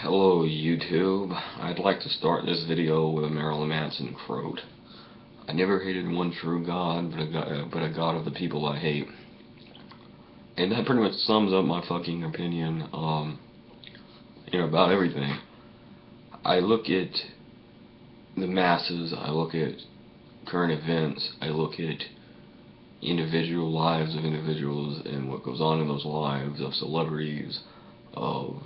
Hello YouTube. I'd like to start this video with a Marilyn Manson quote. I never hated one true God, but a God of the people I hate. And that pretty much sums up my fucking opinion, about everything. I look at the masses, I look at current events, I look at individual lives of individuals and what goes on in those lives of celebrities, of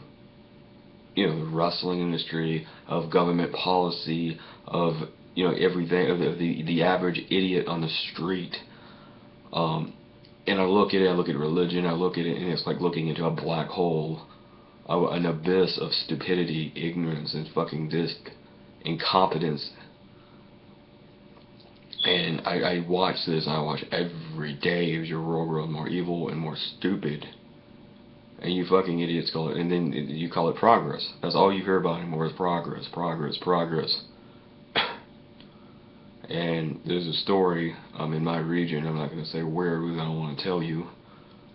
the wrestling industry, of government policy, of everything, of the average idiot on the street. And I look at it, I look at religion, I look at it, and it's like looking into a black hole, an abyss of stupidity, ignorance, and fucking incompetence. And I watch this, and I watch every day as your world grows more evil and more stupid. And you fucking idiots call it, and then you call it progress. That's all you hear about anymore is progress, progress, progress. And there's a story in my region, I'm not going to say where because I don't want to tell you.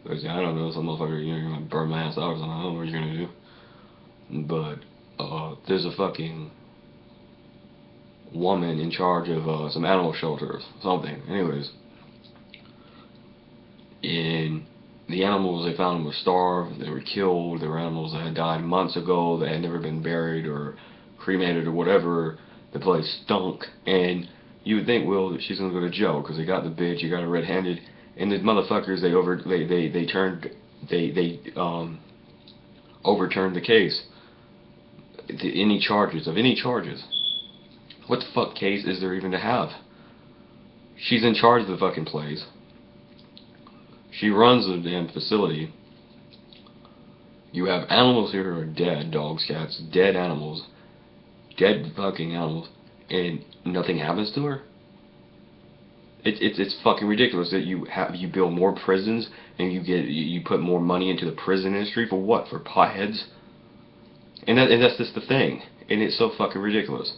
Because I don't know, some motherfucker, you're going to burn my ass out or something, I don't know what you're going to do. But there's a fucking woman in charge of some animal shelters, something. Anyways. And the animals they found were starved, they were killed, they were animals that had died months ago, that had never been buried or cremated or whatever. The place stunk, and you would think, well, she's gonna go to jail because they got the bitch, you got her red-handed, and the motherfuckers they overturned the case. Any charges. What the fuck case is there even to have? She's in charge of the fucking place. She runs the damn facility. You have animals here who are dead, dogs, cats, dead animals, dead fucking animals, and nothing happens to her. It's fucking ridiculous that you build more prisons and you put more money into the prison industry for what? For potheads? And that's just the thing, and it's so fucking ridiculous.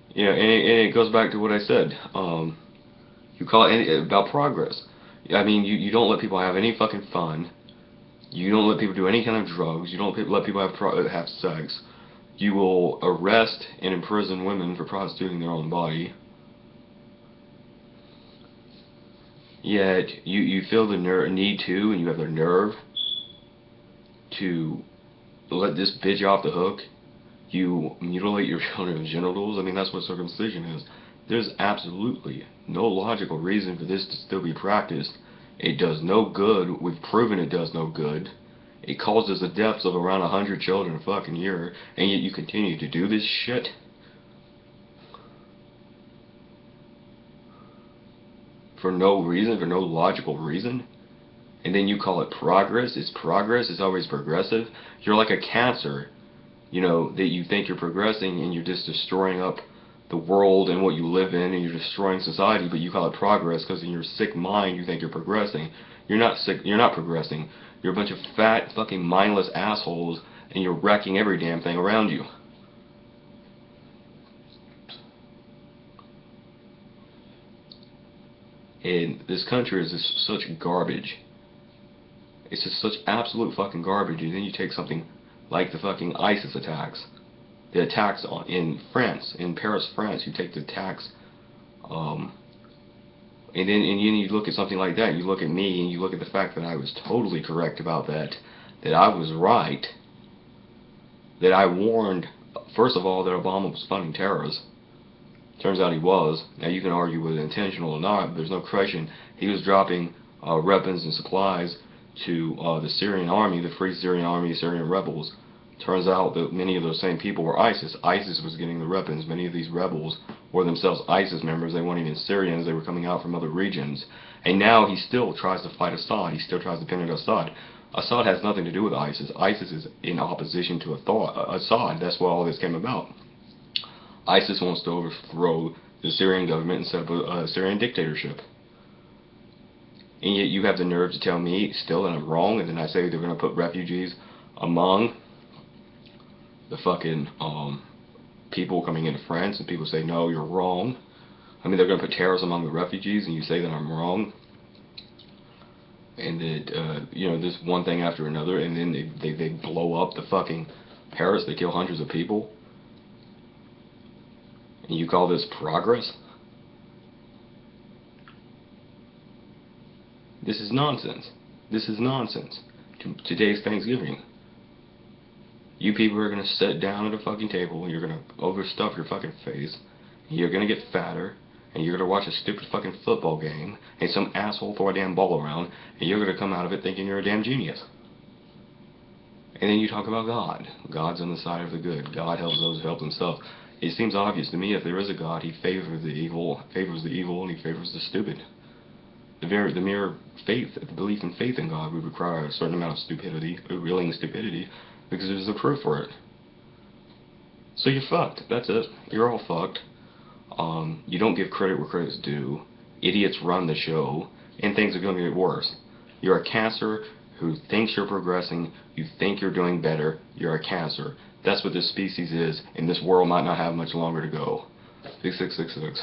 Yeah, and it goes back to what I said. You call it about progress. I mean, you don't let people have any fucking fun. You don't let people do any kind of drugs. You don't let people have sex. You will arrest and imprison women for prostituting their own body. Yet you feel the need to, and you have the nerve to let this bitch off the hook. You mutilate your children's genitals. I mean, that's what circumcision is. There's absolutely no logical reason for this to still be practiced. It does no good. We've proven it does no good. It causes the deaths of around 100 children a fucking year, and yet you continue to do this shit. For no reason, for no logical reason. And then you call it progress. It's progress. It's always progressive. You're like a cancer, that you think you're progressing and you're just destroying up the world and what you live in, and you're destroying society, but you call it progress because in your sick mind you think you're progressing. You're not sick, you're not progressing. You're a bunch of fat, fucking mindless assholes, and you're wrecking every damn thing around you. And this country is just such garbage. It's just such absolute fucking garbage, and then you take something like the fucking ISIS attacks. The attacks in France, in Paris, France, you take the attacks, and then you look at something like that, you look at me, and you look at the fact that I was totally correct about that I was right, that I warned, first of all, that Obama was funding terrorists. Turns out he was. Now you can argue whether intentional or not, but there's no question he was dropping weapons and supplies to the Syrian army, the Free Syrian Army, Syrian rebels. Turns out that many of those same people were ISIS. ISIS was getting the weapons. Many of these rebels were themselves ISIS members. They weren't even Syrians. They were coming out from other regions. And now he still tries to fight Assad. He still tries to pin it at Assad. Assad has nothing to do with ISIS. ISIS is in opposition to Assad. That's why all this came about. ISIS wants to overthrow the Syrian government and set up a Syrian dictatorship. And yet you have the nerve to tell me still that I'm wrong, and then I say they're going to put refugees among the fucking people coming into France, and people say, no, you're wrong. I mean, they're going to put terrorists among the refugees, and you say that I'm wrong. and that you know, this one thing after another, and then they blow up the fucking Paris. They kill hundreds of people, and you call this progress? This is nonsense. This is nonsense. Today's Thanksgiving. You people are gonna sit down at a fucking table, you're gonna overstuff your fucking face, you're gonna get fatter, and you're gonna watch a stupid fucking football game, and some asshole throw a damn ball around, and you're gonna come out of it thinking you're a damn genius. And then you talk about God. God's on the side of the good. God helps those who help themselves. It seems obvious to me, if there is a God, he favors the evil, and he favors the stupid. The mere faith, the belief in faith in God would require a certain amount of stupidity, willing stupidity, because there's the proof for it. So you're fucked. That's it. You're all fucked. You don't give credit where credit's due. Idiots run the show, and things are going to get worse. You're a cancer who thinks you're progressing. You think you're doing better. You're a cancer. That's what this species is, and this world might not have much longer to go. 6666.